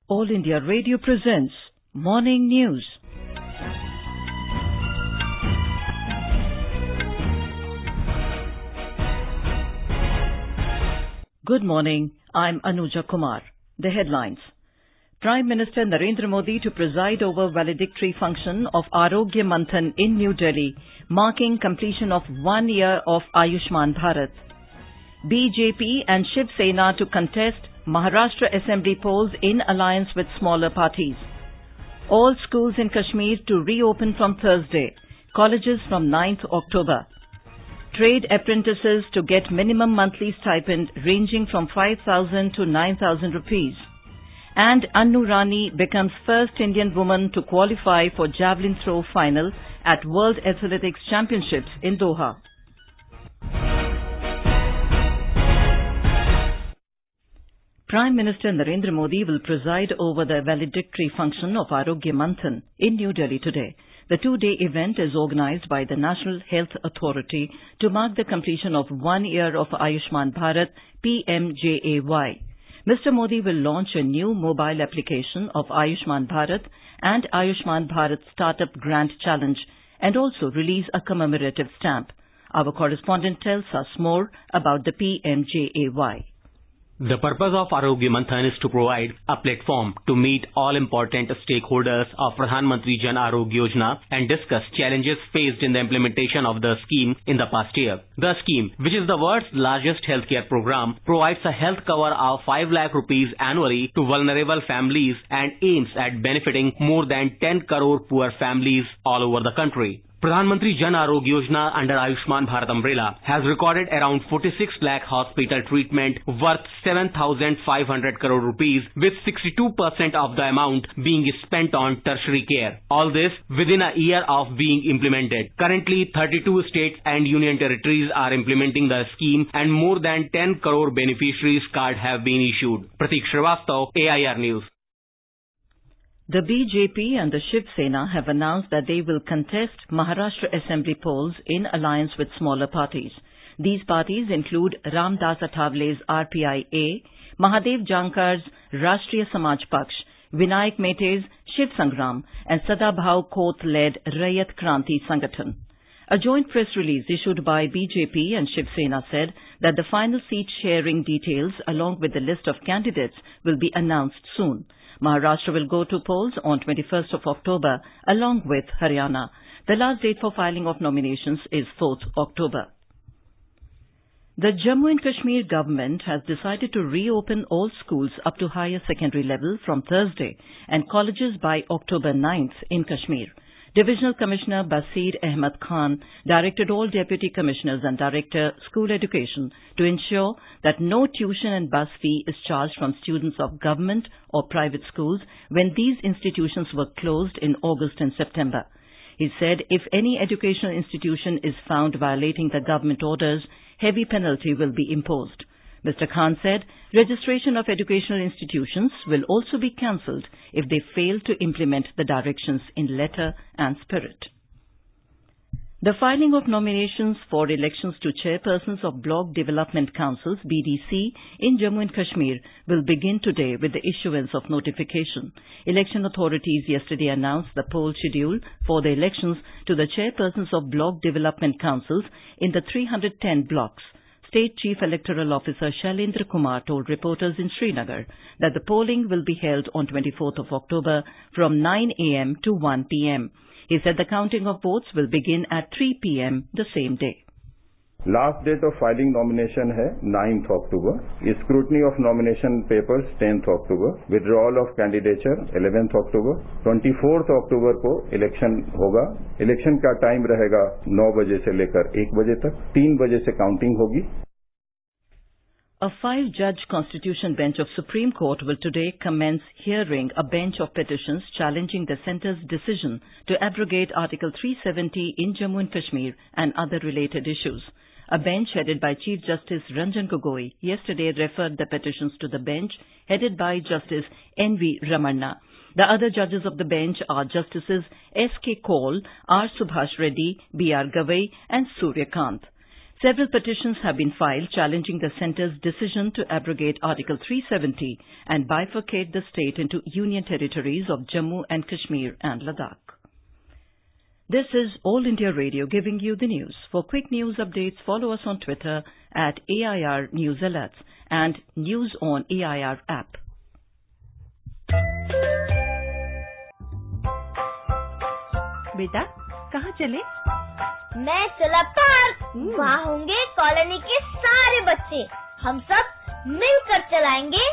All India Radio presents Morning News. Good morning, I'm Anuja Kumar. The headlines. Prime Minister Narendra Modi to preside over valedictory function of Arogya Manthan in New Delhi, marking completion of 1 year of Ayushman Bharat. BJP and Shiv Sena to contest Maharashtra Assembly polls in alliance with smaller parties. All schools in Kashmir to reopen from Thursday. Colleges from 9th October. Trade apprentices to get minimum monthly stipend ranging from 5,000 to 9,000 rupees. And Annu Rani becomes first Indian woman to qualify for Javelin Throw Final at World Athletics Championships in Doha. Prime Minister Narendra Modi will preside over the valedictory function of Arogya Manthan in New Delhi today. The two-day event is organized by the National Health Authority to mark the completion of 1 year of Ayushman Bharat PMJAY. Mr. Modi will launch a new mobile application of Ayushman Bharat and Ayushman Bharat Startup Grant Challenge and also release a commemorative stamp. Our correspondent tells us more about the PMJAY. The purpose of Arogya Manthan is to provide a platform to meet all important stakeholders of Pradhan Mantri Jan Arogya Yojana and discuss challenges faced in the implementation of the scheme in the past year. The scheme, which is the world's largest healthcare program, provides a health cover of 5 lakh rupees annually to vulnerable families and aims at benefiting more than 10 crore poor families all over the country. Pradhan Mantri Jan Arogya Yojana under Ayushman Bharat umbrella has recorded around 46 lakh hospital treatment worth 7,500 crore rupees, with 62% of the amount being spent on tertiary care. All this within a year of being implemented. Currently, 32 states and union territories are implementing the scheme and more than 10 crore beneficiaries cards have been issued. Pratik Srivastav, AIR News. The BJP and the Shiv Sena have announced that they will contest Maharashtra Assembly polls in alliance with smaller parties. These parties include Ram Das Athavale's RPI-A, Mahadev Jankar's Rashtriya Samaj Paksh, Vinayak Mete's Shiv Sangram and Sadabhav Koth-led Rayat Kranti Sangathan. A joint press release issued by BJP and Shiv Sena said that the final seat sharing details along with the list of candidates will be announced soon. Maharashtra will go to polls on 21st of October along with Haryana. The last date for filing of nominations is 4th October. The Jammu and Kashmir government has decided to reopen all schools up to higher secondary level from Thursday and colleges by October 9th in Kashmir. Divisional Commissioner Basir Ahmad Khan directed all Deputy Commissioners and Director School Education to ensure that no tuition and bus fee is charged from students of government or private schools when these institutions were closed in August and September. He said if any educational institution is found violating the government orders, heavy penalty will be imposed. Mr. Khan said registration of educational institutions will also be cancelled if they fail to implement the directions in letter and spirit. The filing of nominations for elections to chairpersons of Block Development Councils (BDC) in Jammu and Kashmir will begin today with the issuance of notification. Election authorities yesterday announced the poll schedule for the elections to the chairpersons of Block Development Councils in the 310 blocks. State Chief Electoral Officer Shailendra Kumar told reporters in Srinagar that the polling will be held on 24th of October from 9 a.m. to 1 p.m. He said the counting of votes will begin at 3 p.m. the same day. Last date of filing nomination है 9th October. Scrutiny of nomination papers 10th October. Withdrawal of candidature 11th October. 24th October को election होगा. Election का time रहेगा 9 बजे से लेकर 1 बजे तक. 3 बजे से counting होगी. A 5-judge constitution bench of Supreme Court will today commence hearing a bench of petitions challenging the centre's decision to abrogate Article 370 in Jammu and Kashmir and other related issues. A bench headed by Chief Justice Ranjan Gogoi yesterday referred the petitions to the bench headed by Justice N.V. Ramanna. The other judges of the bench are Justices S.K. Kaul, R. Subhash Reddy, B.R. Gavai and Surya Kant. Several petitions have been filed challenging the centre's decision to abrogate Article 370 and bifurcate the state into union territories of Jammu and Kashmir and Ladakh. This is All India Radio giving you the news. For quick news updates, follow us on Twitter at AIR News Alerts and News on AIR app. बेटा कहाँ चले? मैं चला park. वहाँ होंगे colony के सारे बच्चे। हम सब मिलकर चलाएंगे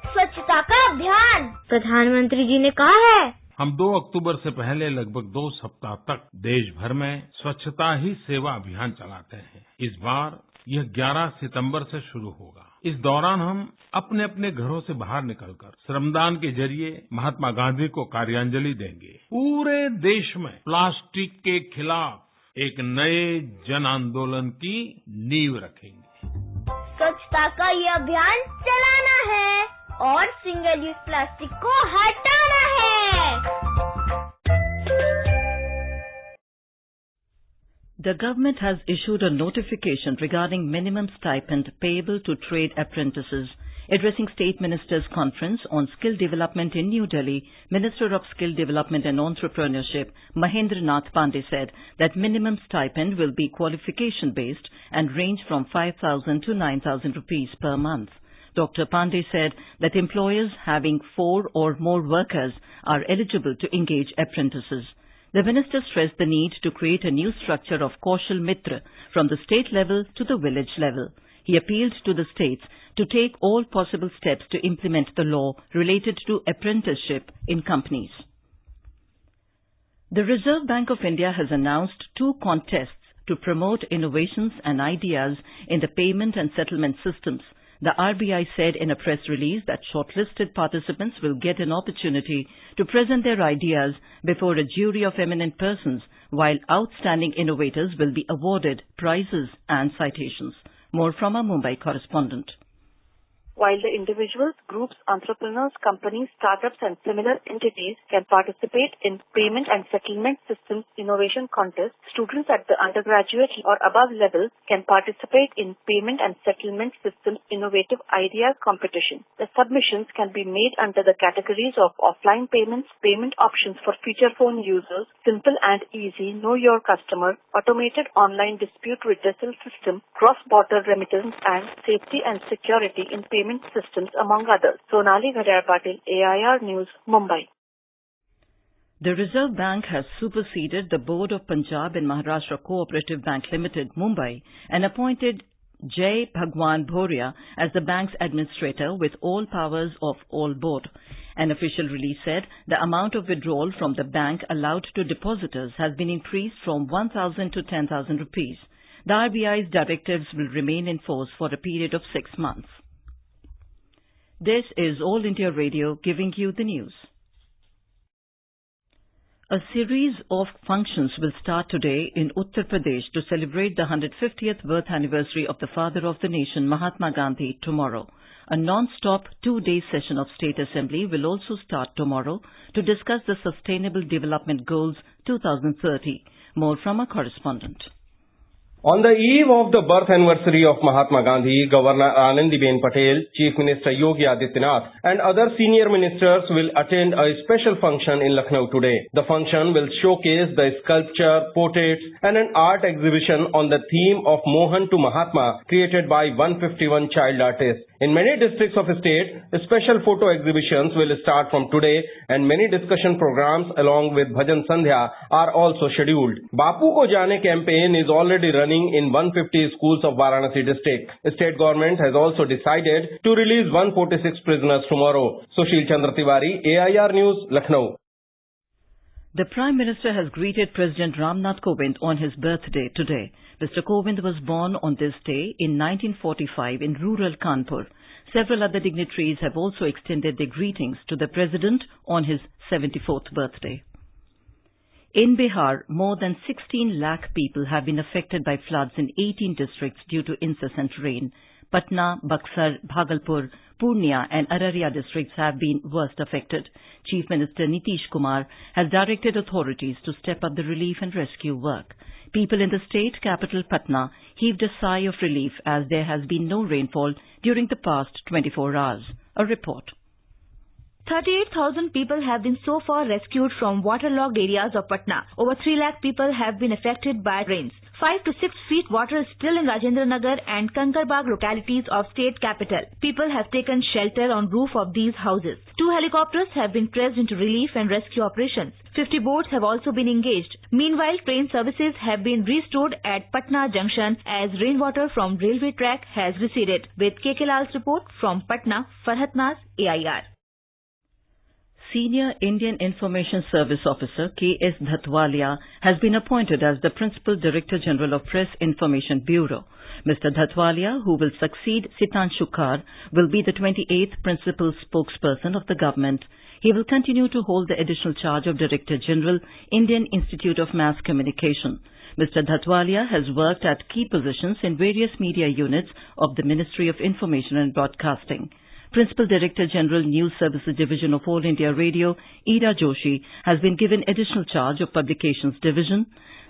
स्वच्छता का अभियान। प्रधानमंत्री जी ने कहा है हम 2 अक्टूबर से पहले लगभग 2 सप्ताह तक देश भर में स्वच्छता ही सेवा अभियान चलाते हैं। इस बार यह 11 सितंबर से शुरू होगा। इस दौरान हम अपने अपने घरों से बाहर निकलकर श्रमदान के जरिए महात्मा गांधी को कार्यांजलि देंगे। पूरे देश में प्लास्टिक के खिलाफ एक नए जन आंदोलन की नींव रखेंगे। स्वच्छता का ये अभियान चलाना है और सिंगल यूज प्लास्टिक को हटाना है। The government has issued a notification regarding minimum stipend payable to trade apprentices. Addressing State Ministers' Conference on Skill Development in New Delhi, Minister of Skill Development and Entrepreneurship, Mahendra Nath Pandey, said that minimum stipend will be qualification-based and range from 5,000 to 9,000 rupees per month. Dr. Pandey said that employers having 4 or more workers are eligible to engage apprentices. The minister stressed the need to create a new structure of Kaushal Mitra from the state level to the village level. He appealed to the states to take all possible steps to implement the law related to apprenticeship in companies. The Reserve Bank of India has announced 2 contests to promote innovations and ideas in the payment and settlement systems. The RBI said in a press release that shortlisted participants will get an opportunity to present their ideas before a jury of eminent persons, while outstanding innovators will be awarded prizes and citations. More from our Mumbai correspondent. While the individuals, groups, entrepreneurs, companies, startups and similar entities can participate in payment and settlement systems innovation contests, students at the undergraduate or above level can participate in payment and settlement systems innovative ideas competition. The submissions can be made under the categories of offline payments, payment options for feature phone users, simple and easy, know your customer, automated online dispute redressal system, cross-border remittance and safety and security in payment systems, among others. Sonali Ghadar Patil, AIR News, Mumbai. The Reserve Bank has superseded the Board of Punjab and Maharashtra Cooperative Bank Limited, Mumbai, and appointed Jai Bhagwan Bhoria as the bank's administrator with all powers of all board. An official release said the amount of withdrawal from the bank allowed to depositors has been increased from 1,000 to 10,000 rupees. The RBI's directives will remain in force for a period of 6 months. This is All India Radio giving you the news. A series of functions will start today in Uttar Pradesh to celebrate the 150th birth anniversary of the father of the nation, Mahatma Gandhi, tomorrow. A non-stop 2-day session of State Assembly will also start tomorrow to discuss the Sustainable Development Goals 2030. More from our correspondent. On the eve of the birth anniversary of Mahatma Gandhi, Governor Anandiben Patel, Chief Minister Yogi Adityanath and other senior ministers will attend a special function in Lucknow today. The function will showcase the sculpture, portraits and an art exhibition on the theme of Mohan to Mahatma created by 151 child artists. In many districts of the state, special photo exhibitions will start from today and many discussion programs along with Bhajan Sandhya are also scheduled. Bapu Ko Jaane campaign is already running in 150 schools of Varanasi district. The state government has also decided to release 146 prisoners tomorrow. Sushil Chandra Tiwari, AIR News, Lucknow. The Prime Minister has greeted President Ramnath Kovind on his birthday today. Mr. Kovind was born on this day in 1945 in rural Kanpur. Several other dignitaries have also extended their greetings to the President on his 74th birthday. In Bihar, more than 16 lakh people have been affected by floods in 18 districts due to incessant rain. Patna, Buxar, Bhagalpur, Purnia and Araria districts have been worst affected. Chief Minister Nitish Kumar has directed authorities to step up the relief and rescue work. People in the state capital Patna heaved a sigh of relief as there has been no rainfall during the past 24 hours. A report. 38,000 people have been so far rescued from waterlogged areas of Patna. Over 3 lakh people have been affected by rains. 5 to 6 feet water is still in Rajendra Nagar and Kankarbagh localities of state capital. People have taken shelter on roof of these houses. 2 helicopters have been pressed into relief and rescue operations. 50 boats have also been engaged. Meanwhile, train services have been restored at Patna Junction as rainwater from railway track has receded. With KK Lal's report from Patna, Farhat Naz, AIR. Senior Indian Information Service Officer K.S. Dhatwalia has been appointed as the Principal Director General of Press Information Bureau. Mr. Dhatwalia, who will succeed Sitanshu Kar, will be the 28th Principal Spokesperson of the government. He will continue to hold the additional charge of Director General, Indian Institute of Mass Communication. Mr. Dhatwalia has worked at key positions in various media units of the Ministry of Information and Broadcasting. Principal Director General News Services Division of All India Radio, Ira Joshi, has been given additional charge of Publications Division.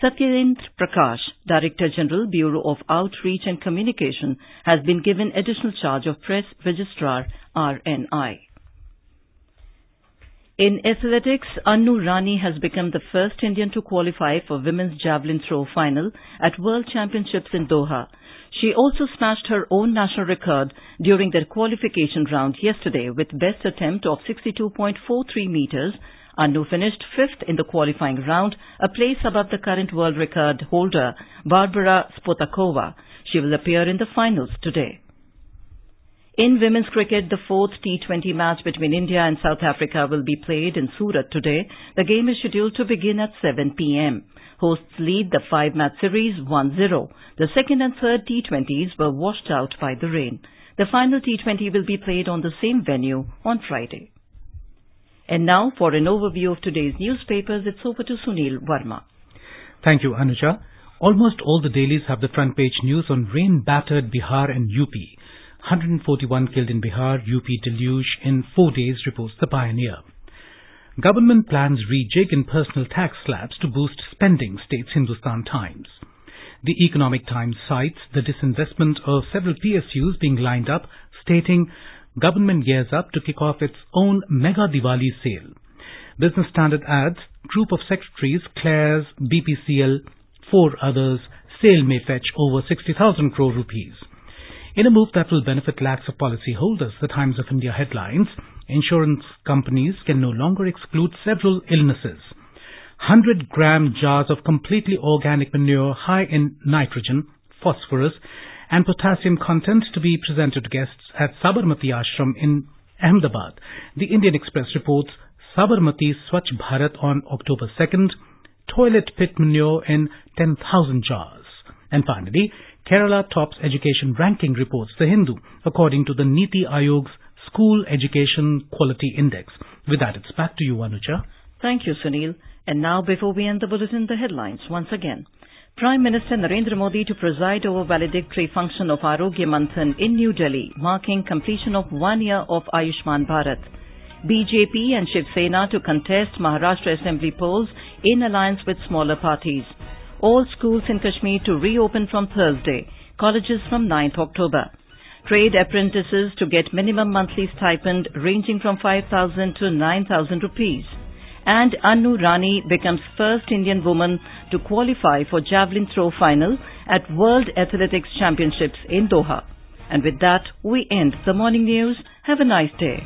Satyendra Prakash, Director General, Bureau of Outreach and Communication, has been given additional charge of Press Registrar, RNI. In athletics, Annu Rani has become the first Indian to qualify for Women's Javelin Throw Final at World Championships in Doha. She also smashed her own national record during their qualification round yesterday with best attempt of 62.43 meters. Annu finished 5th in the qualifying round, a place above the current world record holder, Barbara Spotakova. She will appear in the finals today. In women's cricket, the 4th T20 match between India and South Africa will be played in Surat today. The game is scheduled to begin at 7 p.m. Hosts lead the 5-match series 1-0. The second and third T20s were washed out by the rain. The final T20 will be played on the same venue on Friday. And now, for an overview of today's newspapers, it's over to Sunil Verma. Thank you, Anuja. Almost all the dailies have the front page news on rain-battered Bihar and UP. 141 killed in Bihar, UP deluge in 4 days, reports the Pioneer. Government plans rejig in personal tax slabs to boost spending, states Hindustan Times. The Economic Times cites the disinvestment of several PSUs being lined up, stating government gears up to kick off its own mega Diwali sale. Business Standard adds, group of secretaries clears BPCL, 4 others, sale may fetch over 60,000 crore rupees. In a move that will benefit lakhs of policyholders, the Times of India headlines, insurance companies can no longer exclude several illnesses. 100-gram jars of completely organic manure high in nitrogen, phosphorus and potassium content to be presented to guests at Sabarmati Ashram in Ahmedabad. The Indian Express reports Sabarmati Swachh Bharat on October 2nd, toilet pit manure in 10,000 jars. And finally, Kerala tops education ranking, reports The Hindu, according to the Niti Ayog's School Education Quality Index. With that, it's back to you, Anuja. Thank you, Sunil. And now, before we end the bulletin, the headlines once again. Prime Minister Narendra Modi to preside over valedictory function of Arogya Manthan in New Delhi, marking completion of 1 year of Ayushman Bharat. BJP and Shiv Sena to contest Maharashtra Assembly polls in alliance with smaller parties. All schools in Kashmir to reopen from Thursday. Colleges from 9th October. Trade apprentices to get minimum monthly stipend ranging from 5,000 to 9,000 rupees. And Annu Rani becomes first Indian woman to qualify for Javelin Throw Final at World Athletics Championships in Doha. And with that, we end the morning news. Have a nice day.